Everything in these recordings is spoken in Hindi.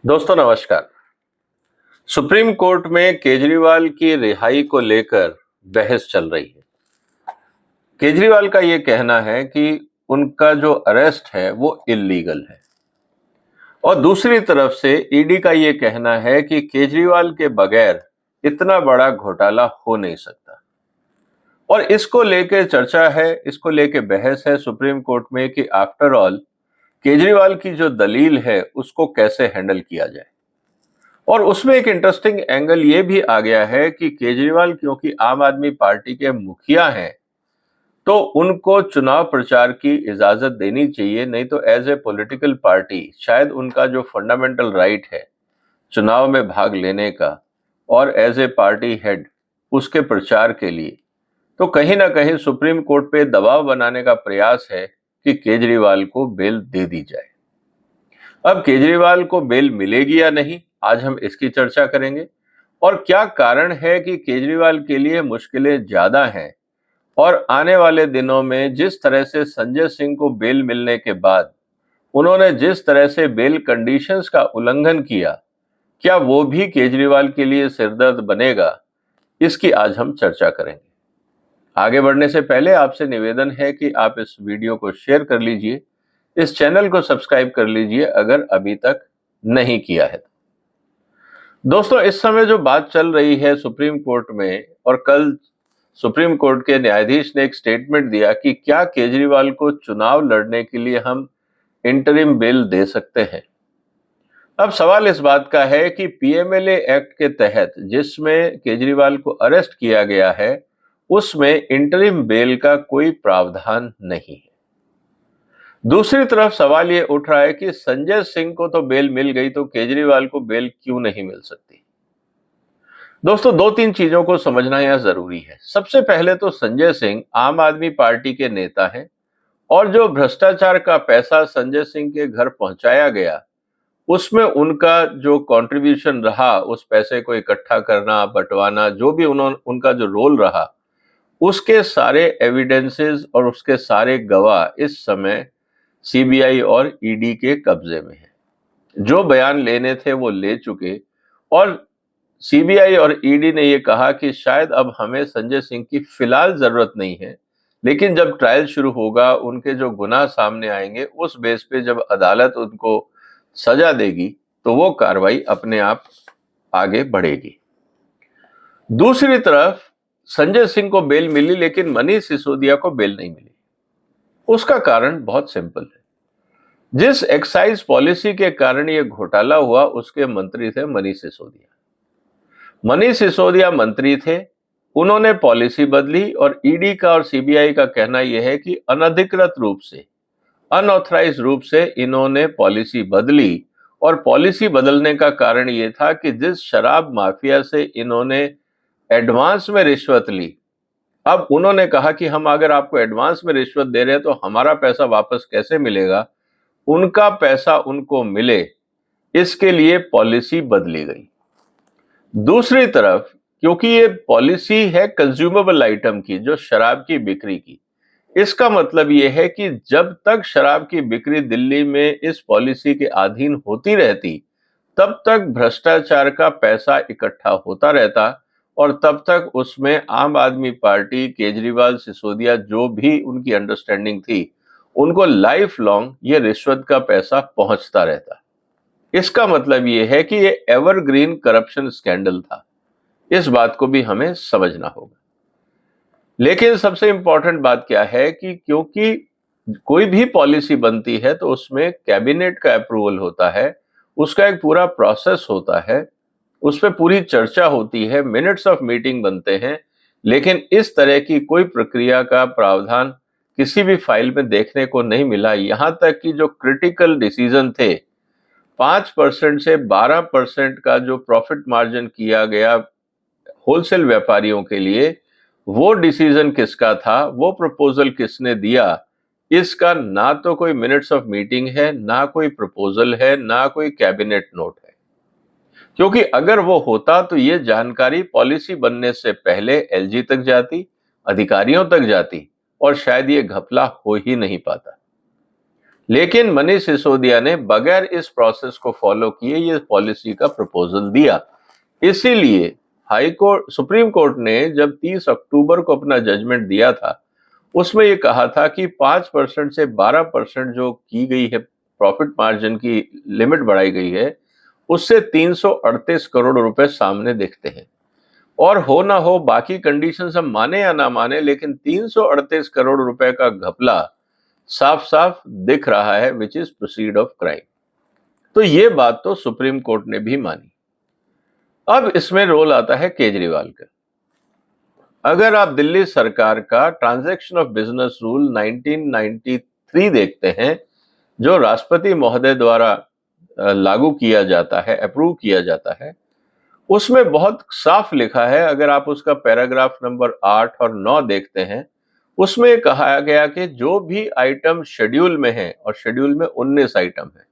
दोस्तों नमस्कार। सुप्रीम कोर्ट में केजरीवाल की रिहाई को लेकर बहस चल रही है। केजरीवाल का ये कहना है कि उनका जो अरेस्ट है वो इल्लीगल है और दूसरी तरफ से ईडी का ये कहना है कि केजरीवाल के बगैर इतना बड़ा घोटाला हो नहीं सकता। और इसको लेकर चर्चा है, इसको लेकर बहस है सुप्रीम कोर्ट में कि आफ्टर ऑल केजरीवाल की जो दलील है उसको कैसे हैंडल किया जाए। और उसमें एक इंटरेस्टिंग एंगल ये भी आ गया है कि केजरीवाल क्योंकि आम आदमी पार्टी के मुखिया हैं, तो उनको चुनाव प्रचार की इजाजत देनी चाहिए, नहीं तो एज ए पॉलिटिकल पार्टी शायद उनका जो फंडामेंटल राइट है चुनाव में भाग लेने का और एज ए पार्टी हेड उसके प्रचार के लिए, तो कहीं ना कहीं सुप्रीम कोर्ट पे दबाव बनाने का प्रयास है कि केजरीवाल को बेल दे दी जाए। अब केजरीवाल को बेल मिलेगी या नहीं, आज हम इसकी चर्चा करेंगे। और क्या कारण है कि केजरीवाल के लिए मुश्किलें ज्यादा हैं और आने वाले दिनों में जिस तरह से संजय सिंह को बेल मिलने के बाद उन्होंने जिस तरह से बेल कंडीशंस का उल्लंघन किया, क्या वो भी केजरीवाल के लिए सिरदर्द बनेगा, इसकी आज हम चर्चा करेंगे। आगे बढ़ने से पहले आपसे निवेदन है कि आप इस वीडियो को शेयर कर लीजिए, इस चैनल को सब्सक्राइब कर लीजिए अगर अभी तक नहीं किया है। दोस्तों, इस समय जो बात चल रही है सुप्रीम कोर्ट में, और कल सुप्रीम कोर्ट के न्यायाधीश ने एक स्टेटमेंट दिया कि क्या केजरीवाल को चुनाव लड़ने के लिए हम इंटरिम बेल दे सकते हैं। अब सवाल इस बात का है कि पीएमएलए एक्ट के तहत जिसमें केजरीवाल को अरेस्ट किया गया है उसमें इंटरिम बेल का कोई प्रावधान नहीं है। दूसरी तरफ सवाल ये उठ रहा है कि संजय सिंह को तो बेल मिल गई, तो केजरीवाल को बेल क्यों नहीं मिल सकती। दोस्तों, दो तीन चीजों को समझना यह जरूरी है। सबसे पहले तो संजय सिंह आम आदमी पार्टी के नेता हैं और जो भ्रष्टाचार का पैसा संजय सिंह के घर पहुंचाया गया उसमें उनका जो कंट्रीब्यूशन रहा, उस पैसे को इकट्ठा करना, बंटवाना, जो भी उनका जो रोल रहा, उसके सारे एविडेंसेस और उसके सारे गवाह इस समय सीबीआई और ईडी के कब्जे में है। जो बयान लेने थे वो ले चुके और सीबीआई और ईडी ने ये कहा कि शायद अब हमें संजय सिंह की फिलहाल जरूरत नहीं है, लेकिन जब ट्रायल शुरू होगा, उनके जो गुनाह सामने आएंगे, उस बेस पे जब अदालत उनको सजा देगी तो वो कार्रवाई अपने आप आगे बढ़ेगी। दूसरी तरफ संजय सिंह को बेल मिली लेकिन मनीष सिसोदिया को बेल नहीं मिली। उसका कारण बहुत सिंपल है। जिस एक्साइज पॉलिसी के कारण यह घोटाला हुआ उसके मंत्री थे मनीष सिसोदिया। मनीष सिसोदिया मंत्री थे, उन्होंने पॉलिसी बदली और ईडी का और सीबीआई का कहना यह है कि अनधिकृत रूप से, अनऑथराइज रूप से इन्होंने पॉलिसी बदली। और पॉलिसी बदलने का कारण यह था कि जिस शराब माफिया से इन्होंने एडवांस में रिश्वत ली, अब उन्होंने कहा कि हम अगर आपको एडवांस में रिश्वत दे रहे हैं तो हमारा पैसा वापस कैसे मिलेगा, उनका पैसा उनको मिले, इसके लिए पॉलिसी बदली गई। दूसरी तरफ क्योंकि ये पॉलिसी है कंज्यूमेबल आइटम की, जो शराब की बिक्री की, इसका मतलब ये है कि जब तक शराब की बिक्री दिल्ली में इस पॉलिसी के अधीन होती रहती, तब तक भ्रष्टाचार का पैसा इकट्ठा होता रहता और तब तक उसमें आम आदमी पार्टी, केजरीवाल, सिसोदिया, जो भी उनकी अंडरस्टैंडिंग थी, उनको लाइफ लॉन्ग ये रिश्वत का पैसा पहुंचता रहता। इसका मतलब ये है कि ये एवरग्रीन करप्शन स्कैंडल था। इस बात को भी हमें समझना होगा। लेकिन सबसे इंपॉर्टेंट बात क्या है कि क्योंकि कोई भी पॉलिसी बनती है तो उसमें कैबिनेट का अप्रूवल होता है, उसका एक पूरा प्रोसेस होता है, उस पर पूरी चर्चा होती है, मिनट्स ऑफ मीटिंग बनते हैं। लेकिन इस तरह की कोई प्रक्रिया का प्रावधान किसी भी फाइल में देखने को नहीं मिला। यहां तक कि जो क्रिटिकल डिसीजन थे, 5% से 12% का जो प्रॉफिट मार्जिन किया गया होलसेल व्यापारियों के लिए, वो डिसीजन किसका था, वो प्रपोजल किसने दिया, इसका ना तो कोई मिनट्स ऑफ मीटिंग है, ना कोई प्रपोजल है, ना कोई कैबिनेट नोट है। क्योंकि अगर वो होता तो ये जानकारी पॉलिसी बनने से पहले एलजी तक जाती, अधिकारियों तक जाती और शायद ये घपला हो ही नहीं पाता। लेकिन मनीष सिसोदिया ने बगैर इस प्रोसेस को फॉलो किए ये पॉलिसी का प्रपोजल दिया। इसीलिए सुप्रीम कोर्ट ने जब 30 अक्टूबर को अपना जजमेंट दिया था, उसमें ये कहा था कि 5% से 12% जो की गई है प्रॉफिट मार्जिन की लिमिट बढ़ाई गई है, उससे 338 करोड़ रुपए सामने दिखते हैं। और हो ना हो बाकी कंडीशंस हम माने या ना माने, लेकिन 338 करोड़ रुपए का घपला साफ साफ दिख रहा है, which is proceed of crime. तो ये बात तो सुप्रीम कोर्ट ने भी मानी। अब इसमें रोल आता है केजरीवाल का। अगर आप दिल्ली सरकार का ट्रांजैक्शन ऑफ बिजनेस रूल 1993 देखते हैं, जो राष्ट्रपति महोदय द्वारा लागू किया जाता है, अप्रूव किया जाता है, उसमें बहुत साफ लिखा है। अगर आप उसका पैराग्राफ नंबर 8 और 9 देखते हैं, उसमें कहा गया कि जो भी आइटम शेड्यूल में है, और शेड्यूल में 19 आइटम है,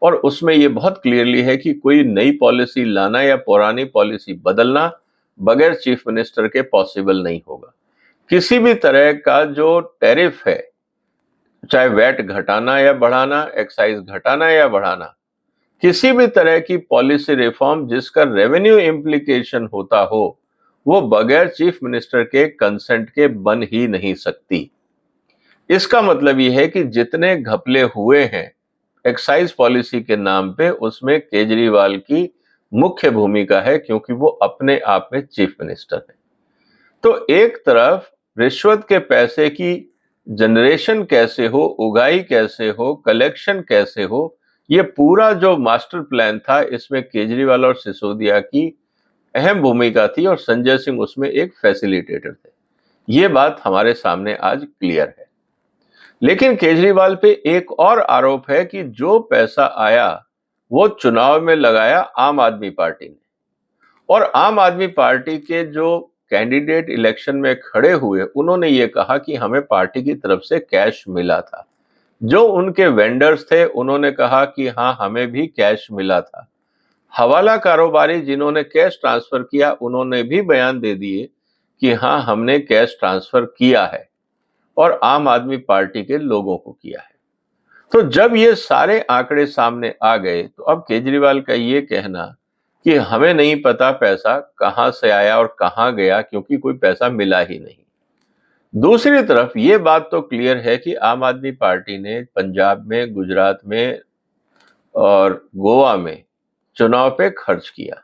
और उसमें ये बहुत क्लियरली है कि कोई नई पॉलिसी लाना या पुरानी पॉलिसी बदलना बगैर चीफ मिनिस्टर के पॉसिबल नहीं होगा। किसी भी तरह का जो टैरिफ है, चाहे वैट घटाना या बढ़ाना, एक्साइज घटाना या बढ़ाना, किसी भी तरह की पॉलिसी रिफॉर्म जिसका रेवेन्यू इम्प्लीकेशन होता हो, वो बगैर चीफ मिनिस्टर के कंसेंट के बन ही नहीं सकती। इसका मतलब ये है कि जितने घपले हुए हैं एक्साइज पॉलिसी के नाम पे, उसमें केजरीवाल की मुख्य भूमिका है, क्योंकि वो अपने आप में चीफ मिनिस्टर है। तो एक तरफ रिश्वत के पैसे की जनरेशन कैसे हो, उगाई कैसे हो, कलेक्शन कैसे हो, ये पूरा जो मास्टर प्लान था, इसमें केजरीवाल और सिसोदिया की अहम भूमिका थी, और संजय सिंह उसमें एक फैसिलिटेटर थे। ये बात हमारे सामने आज क्लियर है। लेकिन केजरीवाल पे एक और आरोप है कि जो पैसा आया वो चुनाव में लगाया आम आदमी पार्टी ने, और आम आदमी पार्टी के जो कैंडिडेट इलेक्शन में खड़े हुए, उन्होंने ये कहा कि हमें पार्टी की तरफ से कैश मिला था। जो उनके वेंडर्स थे, उन्होंने कहा कि हाँ, हमें भी कैश मिला था। हवाला कारोबारी जिन्होंने कैश ट्रांसफर किया, उन्होंने भी बयान दे दिए कि हाँ, हमने कैश ट्रांसफर किया है, और आम आदमी पार्टी के लोगों को किया है। तो जब ये सारे आंकड़े सामने आ गए, तो अब केजरीवाल का ये कहना कि हमें नहीं पता पैसा कहां से आया और कहां गया, क्योंकि कोई पैसा मिला ही नहीं। दूसरी तरफ ये बात तो क्लियर है कि आम आदमी पार्टी ने पंजाब में, गुजरात में और गोवा में चुनाव पे खर्च किया।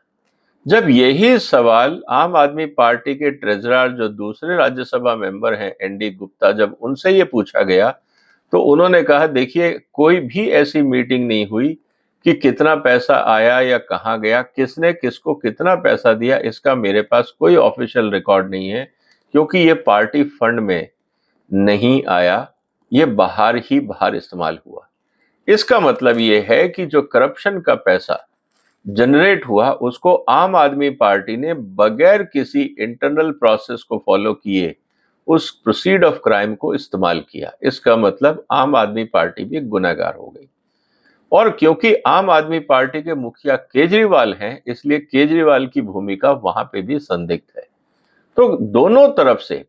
जब यही सवाल आम आदमी पार्टी के ट्रेजरर, जो दूसरे राज्यसभा मेंबर हैं, एनडी गुप्ता, जब उनसे ये पूछा गया, तो उन्होंने कहा, देखिए, कोई भी ऐसी मीटिंग नहीं हुई कि कितना पैसा आया या कहां गया, किसने किसको कितना पैसा दिया, इसका मेरे पास कोई ऑफिशियल रिकॉर्ड नहीं है, क्योंकि ये पार्टी फंड में नहीं आया, ये बाहर ही बाहर इस्तेमाल हुआ। इसका मतलब ये है कि जो करप्शन का पैसा जनरेट हुआ, उसको आम आदमी पार्टी ने बगैर किसी इंटरनल प्रोसेस को फॉलो किए उस प्रोसीड ऑफ क्राइम को इस्तेमाल किया। इसका मतलब आम आदमी पार्टी भी गुनहगार हो गई। और क्योंकि आम आदमी पार्टी के मुखिया केजरीवाल हैं, इसलिए केजरीवाल की भूमिका वहां पे भी संदिग्ध है। तो दोनों तरफ से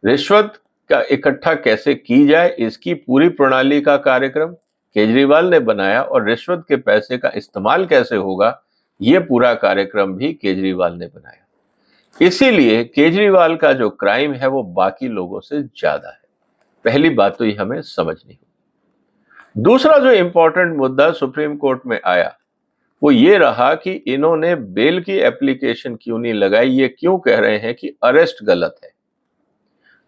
रिश्वत का इकट्ठा कैसे की जाए, इसकी पूरी प्रणाली का कार्यक्रम केजरीवाल ने बनाया, और रिश्वत के पैसे का इस्तेमाल कैसे होगा, यह पूरा कार्यक्रम भी केजरीवाल ने बनाया। इसीलिए केजरीवाल का जो क्राइम है वो बाकी लोगों से ज्यादा है। पहली बात तो ये हमें समझनी होगी। दूसरा जो इंपॉर्टेंट मुद्दा सुप्रीम कोर्ट में आया, वो ये रहा कि इन्होंने बेल की एप्लीकेशन क्यों नहीं लगाई। ये क्यों कह रहे हैं कि अरेस्ट गलत है,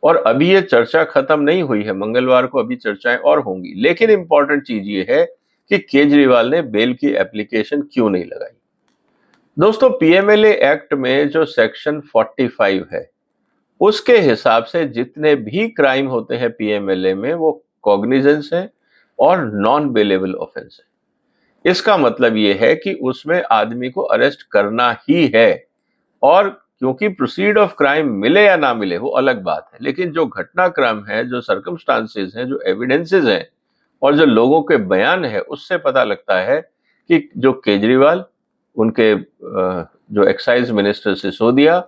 और अभी ये चर्चा खत्म नहीं हुई है, मंगलवार को अभी चर्चाएं और होंगी। लेकिन इंपॉर्टेंट चीज ये है कि केजरीवाल ने बेल की एप्लीकेशन क्यों नहीं लगाई। दोस्तों, पीएमएलए एक्ट में जो सेक्शन 45 है, उसके हिसाब से जितने भी क्राइम होते हैं पीएमएलए में, वो कॉग्निजेंस है और नॉन बेलेबल ऑफेंस है। इसका मतलब ये है कि उसमें आदमी को अरेस्ट करना ही है, और क्योंकि प्रोसीड ऑफ क्राइम मिले या ना मिले वो अलग बात है, लेकिन जो घटनाक्रम है, जो सर्कमस्टांसेस हैं, जो एविडेंसेस हैं, और जो लोगों के बयान है, उससे पता लगता है कि जो केजरीवाल, उनके जो एक्साइज मिनिस्टर सिसोदिया,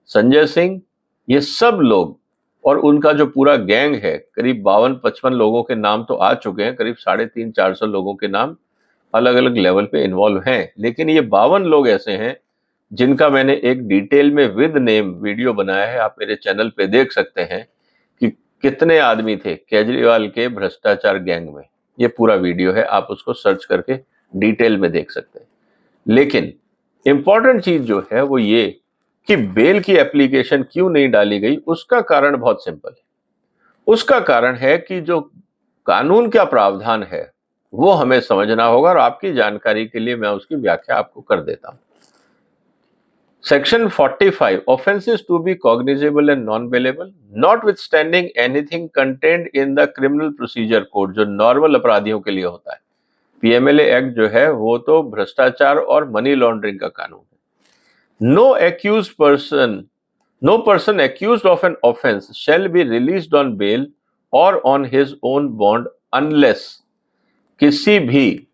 संजय सिंह, ये सब लोग और उनका जो पूरा गैंग है, करीब 52-55 लोगों के नाम तो आ चुके हैं, करीब 350-400 लोगों के नाम अलग अलग लेवल पे इन्वॉल्व हैं। लेकिन ये 52 लोग ऐसे हैं जिनका मैंने एक डिटेल में विद नेम वीडियो बनाया है, आप मेरे चैनल पे देख सकते हैं कि कितने आदमी थे केजरीवाल के भ्रष्टाचार गैंग में। ये पूरा वीडियो है, आप उसको सर्च करके डिटेल में देख सकते हैं। लेकिन इंपॉर्टेंट चीज जो है वो ये कि बेल की एप्लीकेशन क्यों नहीं डाली गई, उसका कारण बहुत सिंपल है। उसका कारण है कि जो कानून का प्रावधान है वो हमें समझना होगा, और आपकी जानकारी के लिए मैं उसकी व्याख्या आपको कर देता हूं। Section 45, offenses to be cognizable and non-bailable, notwithstanding anything contained in the criminal procedure code, जो नॉर्मल अपराधियों के लिए होता है। पीएमएलए एक्ट जो है वो तो भ्रष्टाचार और मनी लॉन्ड्रिंग का कानून है। No person accused of an offense shall be released on bail or on his own bond unless, किसी भी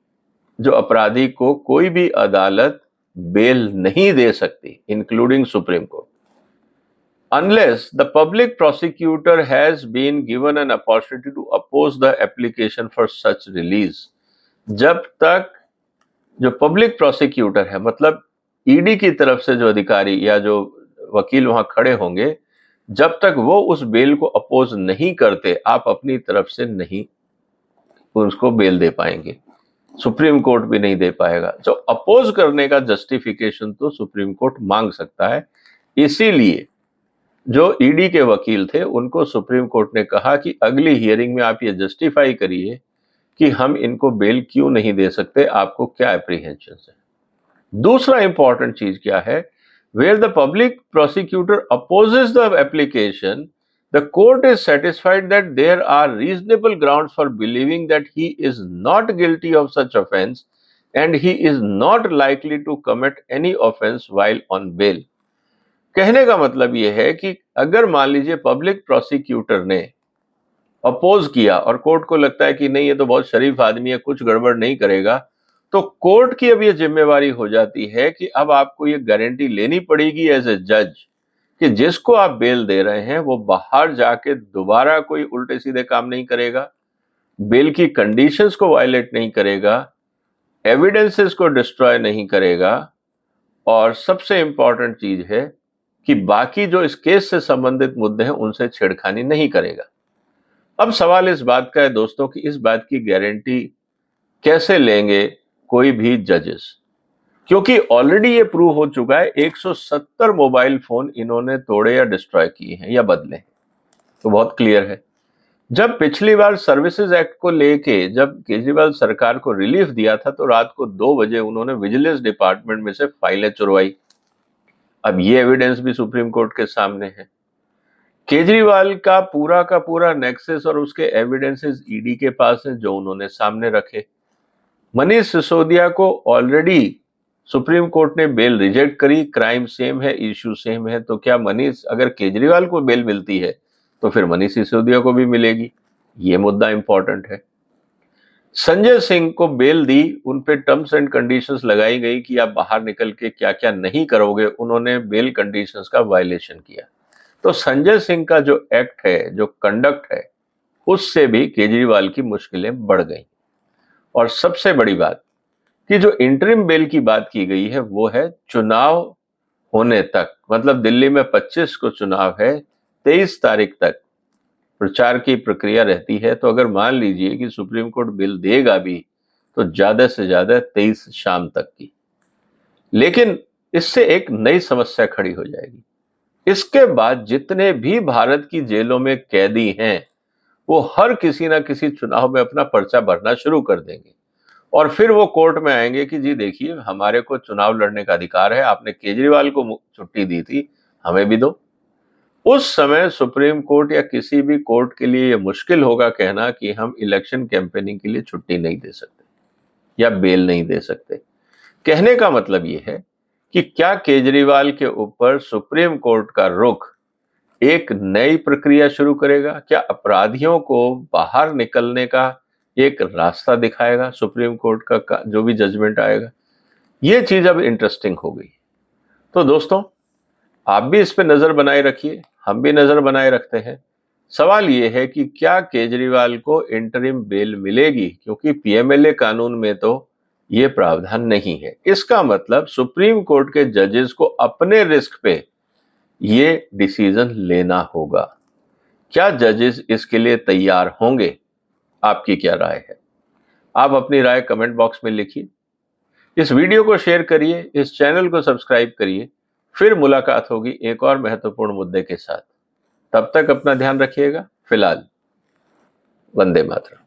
जो अपराधी को कोई भी अदालत बेल नहीं दे सकती, including supreme court, unless the public prosecutor has been given an opportunity to oppose the application for such release। जब तक जो पब्लिक प्रोसिक्यूटर है, मतलब ईडी की तरफ से जो अधिकारी या जो वकील वहां खड़े होंगे, जब तक वो उस बेल को अपोज नहीं करते, आप अपनी तरफ से नहीं उसको बेल दे पाएंगे, सुप्रीम कोर्ट भी नहीं दे पाएगा। जो अपोज करने का जस्टिफिकेशन तो सुप्रीम कोर्ट मांग सकता है। इसीलिए जो ईडी के वकील थे उनको सुप्रीम कोर्ट ने कहा कि अगली हियरिंग में आप ये जस्टिफाई करिए कि हम इनको बेल क्यों नहीं दे सकते, आपको क्या एप्रीहेंशन है। दूसरा इंपॉर्टेंट चीज क्या है, where the public prosecutor opposes the application, the court is satisfied that there are reasonable grounds for believing that he is not guilty of such offense and he is not likely to commit any offense while on bail। कहने का मतलब यह है कि अगर मान लीजिए पब्लिक प्रोसिक्यूटर ने अपोज किया और कोर्ट को लगता है कि नहीं ये तो बहुत शरीफ आदमी है, कुछ गड़बड़ नहीं करेगा, तो कोर्ट की अब ये जिम्मेवारी हो जाती है कि अब आपको ये गारंटी लेनी पड़ेगी एज ए जज कि जिसको आप बेल दे रहे हैं वो बाहर जाके दोबारा कोई उल्टे सीधे काम नहीं करेगा, बेल की कंडीशंस को वायलेट नहीं करेगा, एविडेंसेस को डिस्ट्रॉय नहीं करेगा, और सबसे इंपॉर्टेंट चीज है कि बाकी जो इस केस से संबंधित मुद्दे हैं उनसे छेड़खानी नहीं करेगा। अब सवाल इस बात का है दोस्तों कि इस बात की गारंटी कैसे लेंगे कोई भी जजेस, क्योंकि ऑलरेडी ये प्रूव हो चुका है 170 मोबाइल फोन इन्होंने तोड़े या डिस्ट्रॉय किए हैं या बदले, तो बहुत क्लियर है। जब पिछली बार सर्विसेज एक्ट को लेके जब केजरीवाल सरकार को रिलीफ दिया था तो रात को 2 बजे उन्होंने विजिलेंस डिपार्टमेंट में से फाइलें चुरवाई। अब ये एविडेंस भी सुप्रीम कोर्ट के सामने है। केजरीवाल का पूरा नेक्सस और उसके एविडेंसेस ईडी के पास है जो उन्होंने सामने रखे। मनीष सिसोदिया को ऑलरेडी सुप्रीम कोर्ट ने बेल रिजेक्ट करी, क्राइम सेम है, इश्यू सेम है, तो क्या मनीष, अगर केजरीवाल को बेल मिलती है तो फिर मनीष सिसोदिया को भी मिलेगी? ये मुद्दा इंपॉर्टेंट है। संजय सिंह को बेल दी, उन पे टर्म्स एंड कंडीशंस लगाई गई कि आप बाहर निकल के क्या क्या नहीं करोगे, उन्होंने बेल कंडीशंस का वायलेशन किया। तो संजय सिंह का जो एक्ट है, जो कंडक्ट है, उससे भी केजरीवाल की मुश्किलें बढ़ गई। और सबसे बड़ी बात कि जो इंटरिम बेल की बात की गई है वो है चुनाव होने तक, मतलब दिल्ली में 25 को चुनाव है, 23 तारीख तक प्रचार की प्रक्रिया रहती है। तो अगर मान लीजिए कि सुप्रीम कोर्ट बिल देगा भी तो ज्यादा से ज्यादा 23 शाम तक की। लेकिन इससे एक नई समस्या खड़ी हो जाएगी। इसके बाद जितने भी भारत की जेलों में कैदी हैं वो हर किसी ना किसी चुनाव में अपना पर्चा भरना शुरू कर देंगे और फिर वो कोर्ट में आएंगे कि जी देखिए हमारे को चुनाव लड़ने का अधिकार है, आपने केजरीवाल को छुट्टी दी थी, हमें भी दो। उस समय सुप्रीम कोर्ट या किसी भी कोर्ट के लिए ये मुश्किल होगा कहना कि हम इलेक्शन कैंपेनिंग के लिए छुट्टी नहीं दे सकते या बेल नहीं दे सकते। कहने का मतलब ये है कि क्या केजरीवाल के ऊपर सुप्रीम कोर्ट का रुख एक नई प्रक्रिया शुरू करेगा? क्या अपराधियों को बाहर निकलने का एक रास्ता दिखाएगा सुप्रीम कोर्ट का जो भी जजमेंट आएगा? ये चीज अब इंटरेस्टिंग हो गई। तो दोस्तों आप भी इस पे नजर बनाए रखिए, हम भी नजर बनाए रखते हैं। सवाल ये है कि क्या केजरीवाल को इंटरिम बेल मिलेगी, क्योंकि पीएमएलए कानून में तो ये प्रावधान नहीं है। इसका मतलब सुप्रीम कोर्ट के जजेस को अपने रिस्क पे ये डिसीजन लेना होगा। क्या जजेस इसके लिए तैयार होंगे? आपकी क्या राय है? आप अपनी राय कमेंट बॉक्स में लिखिए। इस वीडियो को शेयर करिए, इस चैनल को सब्सक्राइब करिए। फिर मुलाकात होगी एक और महत्वपूर्ण मुद्दे के साथ। तब तक अपना ध्यान रखिएगा। फिलहाल वंदे मातरम।